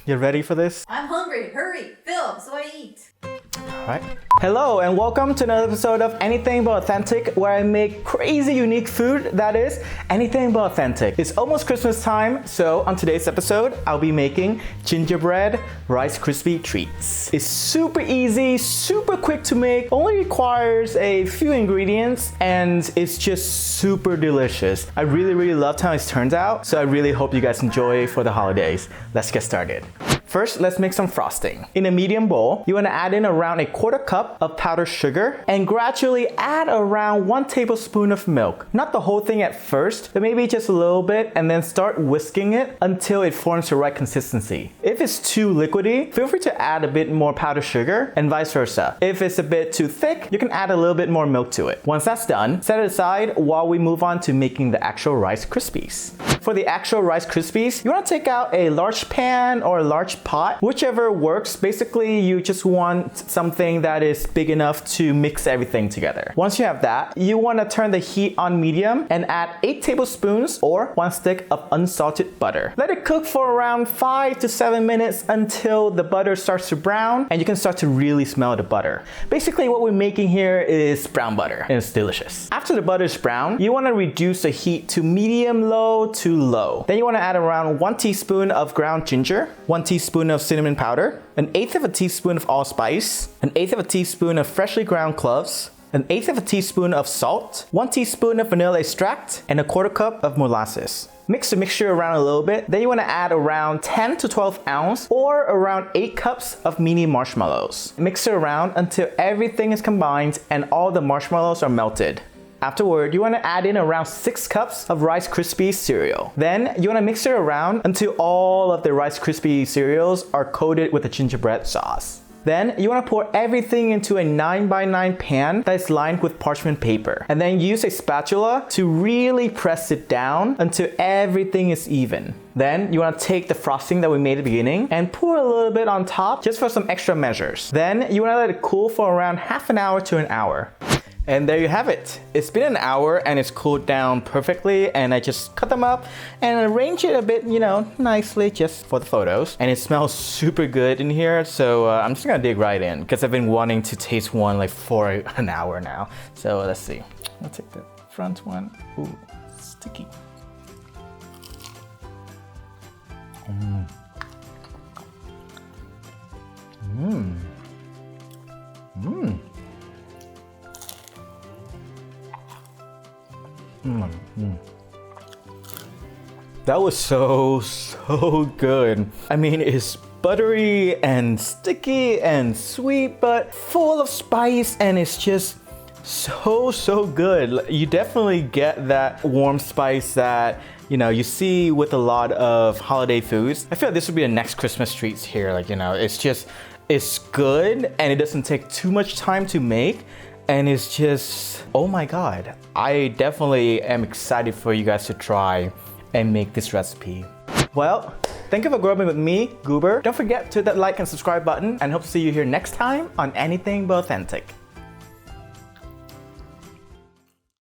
You ready for this? I'm hungry. Hurry, film so I eat. Alright. Hello and welcome to another episode of Anything But Authentic, where I make crazy unique food that is anything but authentic. It's almost Christmas time, so on today's episode, I'll be making gingerbread Rice Krispie treats. It's super easy, super quick to make, only requires a few ingredients, and it's just super delicious. I really love how it turns out, so I really hope you guys enjoy for the holidays. Let's get started. First, let's make some frosting. In a medium bowl, you want to add in around 1/4 cup of powdered sugar and gradually add around 1 tablespoon of milk. Not the whole thing at first, but maybe just a little bit, and then start whisking it until it forms the right consistency. If it's too liquidy, feel free to add a bit more powdered sugar and vice versa. If it's a bit too thick, you can add a little bit more milk to it. Once that's done, set it aside while we move on to making the actual Rice Krispies. For the actual Rice Krispies, you want to take out a large pan or a large pot, whichever works. Basically, you just want something that is big enough to mix everything together. Once you have that, you want to turn the heat on medium and add 8 tablespoons or 1 stick of unsalted butter. Let it cook for around 5 to 7 minutes until the butter starts to brown and you can start to really smell the butter. Basically, what we're making here is brown butter and it's delicious. After the butter is brown, you want to reduce the heat to medium-low to low. Then you want to add around 1 teaspoon of ground ginger, 1 teaspoon of cinnamon powder, 1/8 of a teaspoon of allspice, 1/8 of a teaspoon of freshly ground cloves, 1/8 of a teaspoon of salt, 1 teaspoon of vanilla extract, and 1/4 cup of molasses. Mix the mixture around a little bit. Then you want to add around 10 to 12 ounce or around 8 cups of mini marshmallows. Mix it around until everything is combined and all the marshmallows are melted. Afterward, you want to add in around 6 cups of Rice Krispies cereal. Then you want to mix it around until all of the Rice Krispies cereals are coated with the gingerbread sauce. Then you want to pour everything into a 9x9 pan that is lined with parchment paper. And then use a spatula to really press it down until everything is even. Then you want to take the frosting that we made at the beginning and pour a little bit on top just for some extra measures. Then you want to let it cool for around half an hour to an hour. And there you have it. It's been an hour and it's cooled down perfectly, and I just cut them up and arrange it a bit, nicely just for the photos. And it smells super good in here, so I'm just gonna dig right in because I've been wanting to taste one like for an hour now. So let's see. I'll take the front one. Ooh, sticky. That was so good. I mean, it's buttery and sticky and sweet, but full of spice, and it's just so good. You definitely get that warm spice that you see with a lot of holiday foods. I feel like this would be the next Christmas treats here. It's good and it doesn't take too much time to make. And it's just, oh my God. I definitely am excited for you guys to try and make this recipe. Well, thank you for grubbing with me, Guber. Don't forget to hit that like and subscribe button, and hope to see you here next time on Anything But Authentic.